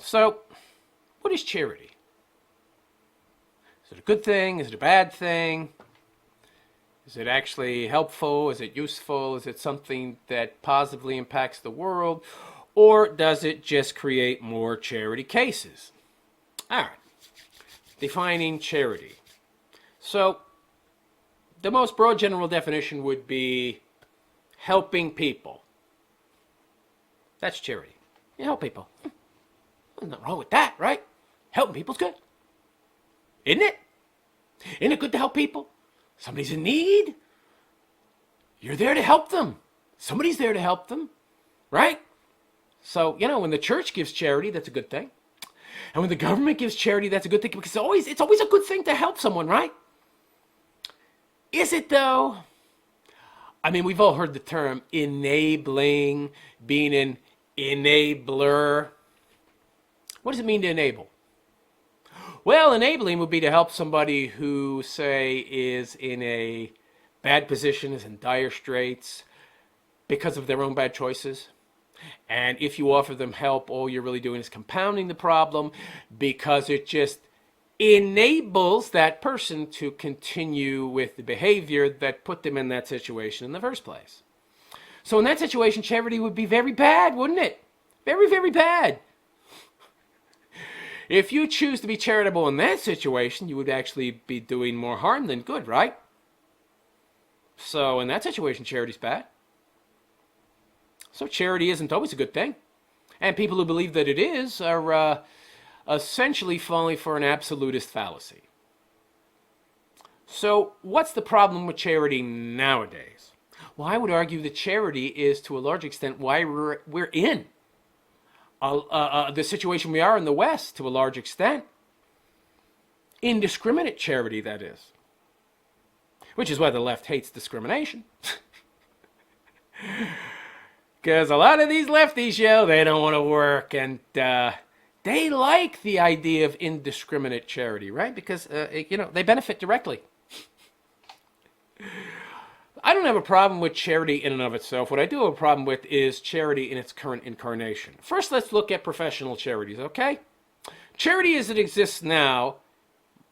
So, what is charity? Is it a good thing? Is it a bad thing? Is it actually helpful? Is it useful? Is it something that positively impacts the world? Or does it just create more charity cases? All right. Defining charity. So, the most broad general definition would be helping people. That's charity. You help people. There's nothing wrong with that, right? Helping people's good. Isn't it? Isn't it good to help people? Somebody's in need. You're there to help them. Somebody's there to help them, right? So, when the church gives charity, that's a good thing. And when the government gives charity, that's a good thing, because it's always a good thing to help someone, right? Is it though? I mean, we've all heard the term enabling, being an enabler. What does it mean to enable? Well, enabling would be to help somebody who, say, is in a bad position, is in dire straits because of their own bad choices. And if you offer them help, all you're really doing is compounding the problem, because it just enables that person to continue with the behavior that put them in that situation in the first place. So in that situation, charity would be very bad, wouldn't it? Very, very bad. If you choose to be charitable in that situation, you would actually be doing more harm than good, right? So in that situation, charity's bad. So charity isn't always a good thing. And people who believe that it is are essentially falling for an absolutist fallacy. So what's the problem with charity nowadays? Well, I would argue that charity is, to a large extent, why we're in the situation we are in the West, to a large extent. Indiscriminate charity, that is. Which is why the left hates discrimination. Because a lot of these lefties, they don't want to work, and they like the idea of indiscriminate charity, right? Because, they benefit directly. I don't have a problem with charity in and of itself. What I do have a problem with is charity in its current incarnation. First, let's look at professional charities, okay? Charity as it exists now,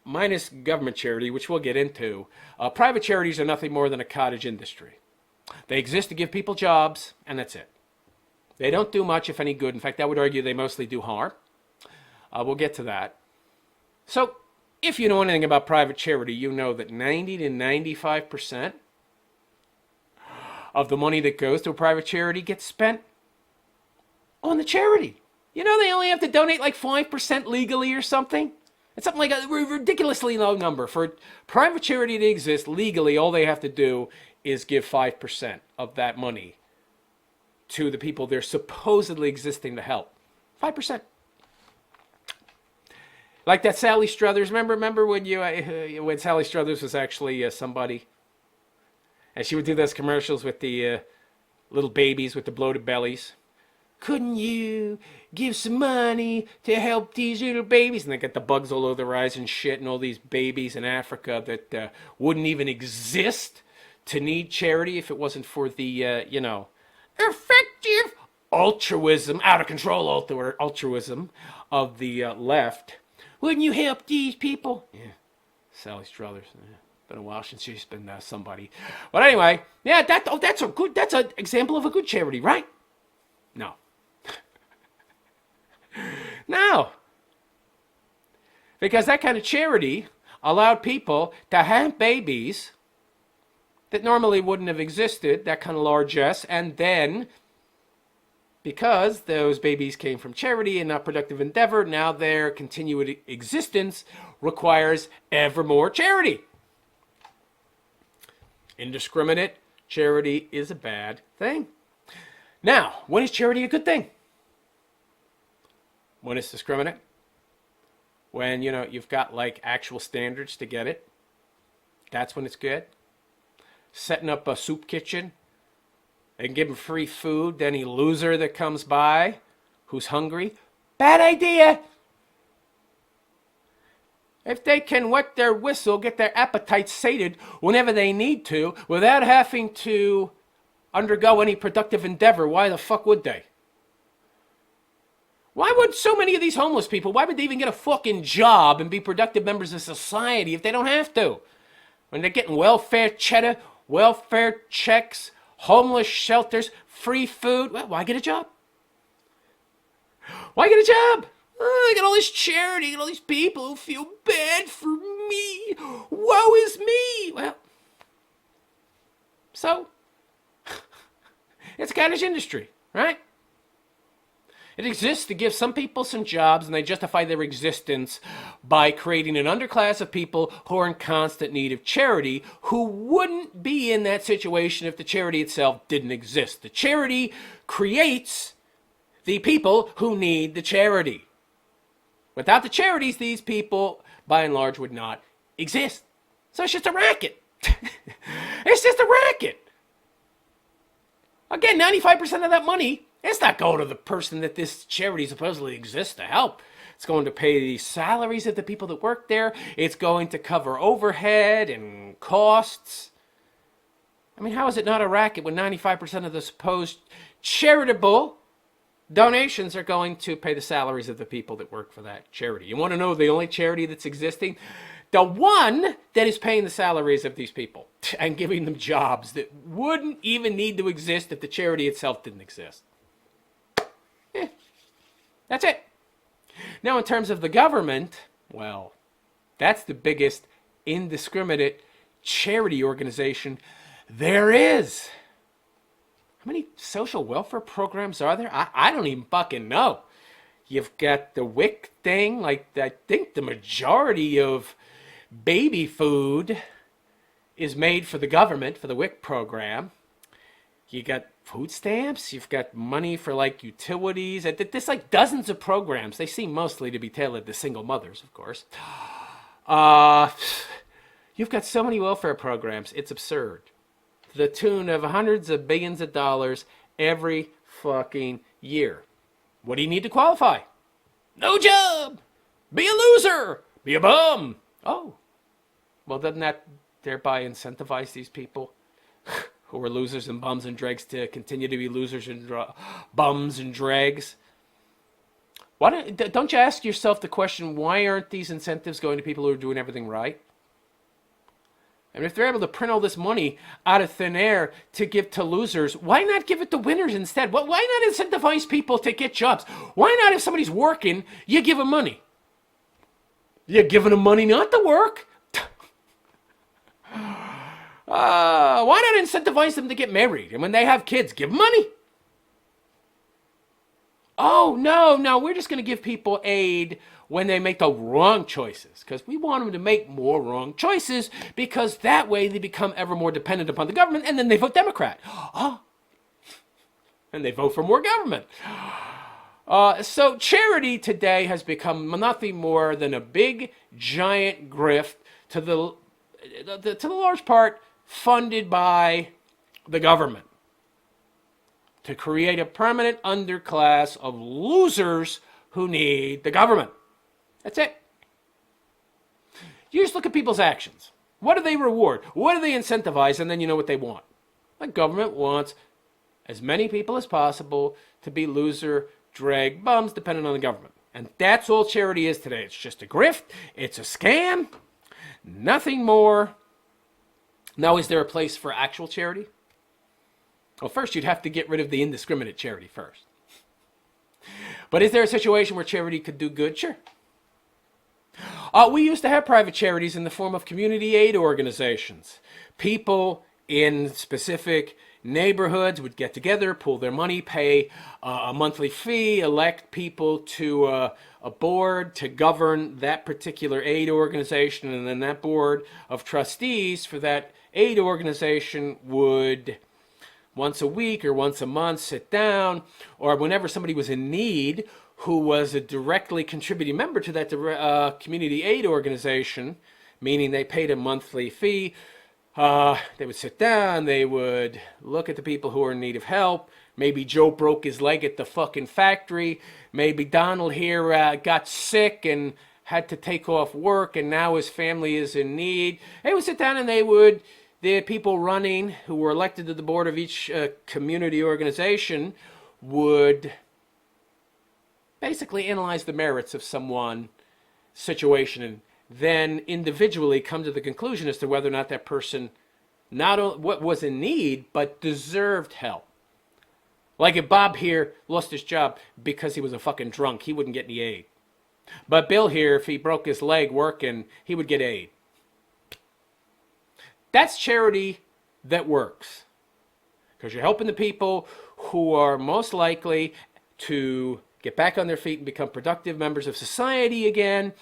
minus government charity, which we'll get into, private charities are nothing more than a cottage industry. They exist to give people jobs, and that's it. They don't do much, if any, good. In fact, I would argue they mostly do harm. We'll get to that. So, if you know anything about private charity, you know that 90 to 95% of the money that goes to a private charity gets spent on the charity. They only have to donate like 5% legally or something. It's something like a ridiculously low number. For private charity to exist legally, all they have to do is give 5% of that money to the people they're supposedly existing to help. 5%. Like that Sally Struthers. Remember when when Sally Struthers was actually somebody? And she would do those commercials with the little babies with the bloated bellies. Couldn't you give some money to help these little babies? And they got the bugs all over their eyes and shit, and all these babies in Africa that wouldn't even exist to need charity if it wasn't for the, effective altruism, out of control altruism of the left. Wouldn't you help these people? Yeah, Sally Struthers. Yeah. Been a while since she's been somebody. But anyway, yeah, that's an example of a good charity, right? No. No. Because that kind of charity allowed people to have babies that normally wouldn't have existed, that kind of largesse, and then, because those babies came from charity and not productive endeavor, now their continued existence requires ever more charity. Indiscriminate charity is a bad thing. Now, when is charity a good thing? When it's discriminate? When, you've got like actual standards to get it. That's when it's good. Setting up a soup kitchen and giving free food to any loser that comes by who's hungry. Bad idea. If they can wet their whistle, get their appetites sated whenever they need to, without having to undergo any productive endeavor, why the fuck would they? Why would so many of these homeless people, why would they even get a fucking job and be productive members of society if they don't have to? When they're getting welfare cheddar, welfare checks, homeless shelters, free food, well, why get a job? Why get a job? Oh, I got all this charity, I got all these people who feel bad for me. Woe is me. Well, so, it's a cottage industry, right? It exists to give some people some jobs, and they justify their existence by creating an underclass of people who are in constant need of charity, who wouldn't be in that situation if the charity itself didn't exist. The charity creates the people who need the charity. Without the charities, these people, by and large, would not exist. So it's just a racket. It's just a racket. Again, 95% of that money, it's not going to the person that this charity supposedly exists to help. It's going to pay the salaries of the people that work there. It's going to cover overhead and costs. I mean, how is it not a racket when 95% of the supposed charitable donations are going to pay the salaries of the people that work for that charity? You want to know the only charity that's existing? The one that is paying the salaries of these people and giving them jobs that wouldn't even need to exist if the charity itself didn't exist. That's it. Now, in terms of the government, well, that's the biggest indiscriminate charity organization there is. How many social welfare programs are there? I don't even fucking know. You've got the WIC thing, like I think the majority of baby food is made for the government, for the WIC program. You got food stamps, you've got money for like utilities. There's like dozens of programs. They seem mostly to be tailored to single mothers, of course. You've got so many welfare programs, it's absurd. To the tune of hundreds of billions of dollars every fucking year. What do you need to qualify? No job! Be a loser! Be a bum! Oh, well, doesn't that thereby incentivize these people who are losers and bums and dregs to continue to be losers and bums and dregs? Why don't you ask yourself the question, why aren't these incentives going to people who are doing everything right? I mean, if they're able to print all this money out of thin air to give to losers, why not give it to winners instead? Why not incentivize people to get jobs? Why not, if somebody's working, you give them money? You're giving them money not to work. Why not incentivize them to get married? And when they have kids, give them money. Oh, no, we're just going to give people aid when they make the wrong choices, because we want them to make more wrong choices, because that way they become ever more dependent upon the government, and then they vote Democrat. Oh, and they vote for more government. So charity today has become nothing more than a big, giant grift to the large part funded by the government to create a permanent underclass of losers who need the government. That's it. You just look at people's actions. What do they reward? What do they incentivize? And then you know what they want. The government wants as many people as possible to be loser, drag, bums, depending on the government. And that's all charity is today. It's just a grift. It's a scam. Nothing more. Now, is there a place for actual charity? Well, first, you'd have to get rid of the indiscriminate charity first. But is there a situation where charity could do good? Sure. We used to have private charities in the form of community aid organizations. People in specific neighborhoods would get together, pool their money, pay a monthly fee, elect people to a board to govern that particular aid organization, and then that board of trustees for that aid organization would once a week or once a month sit down, or whenever somebody was in need who was a directly contributing member to that community aid organization, meaning they paid a monthly fee, they would sit down, they would look at the people who are in need of help. Maybe Joe broke his leg at the fucking factory. Maybe Donald here got sick and had to take off work, and now his family is in need. They would sit down and the people running who were elected to the board of each community organization would basically analyze the merits of someone's situation and then individually come to the conclusion as to whether or not that person not only what was in need, but deserved help. Like if Bob here lost his job because he was a fucking drunk, he wouldn't get any aid. But Bill here, if he broke his leg working, he would get aid. That's charity that works. Because you're helping the people who are most likely to get back on their feet and become productive members of society again,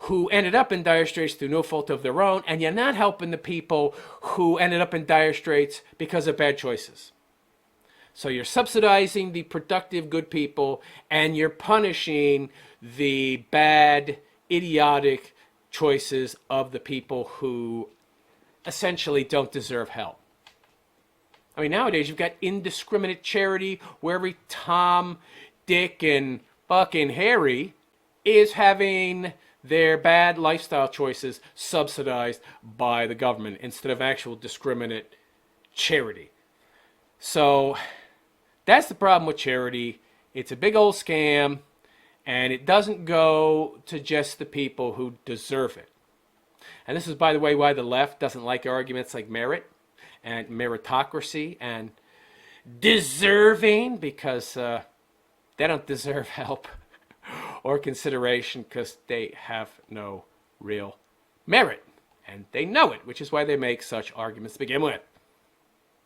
who ended up in dire straits through no fault of their own, and you're not helping the people who ended up in dire straits because of bad choices. So you're subsidizing the productive, good people, and you're punishing the bad, idiotic choices of the people who essentially don't deserve help. I mean, nowadays you've got indiscriminate charity where every Tom, Dick, and fucking Harry is having their bad lifestyle choices subsidized by the government instead of actual discriminate charity. So that's the problem with charity. It's a big old scam, and it doesn't go to just the people who deserve it. And this is, by the way, why the left doesn't like arguments like merit and meritocracy and deserving, because they don't deserve help or consideration because they have no real merit. And they know it, which is why they make such arguments to begin with.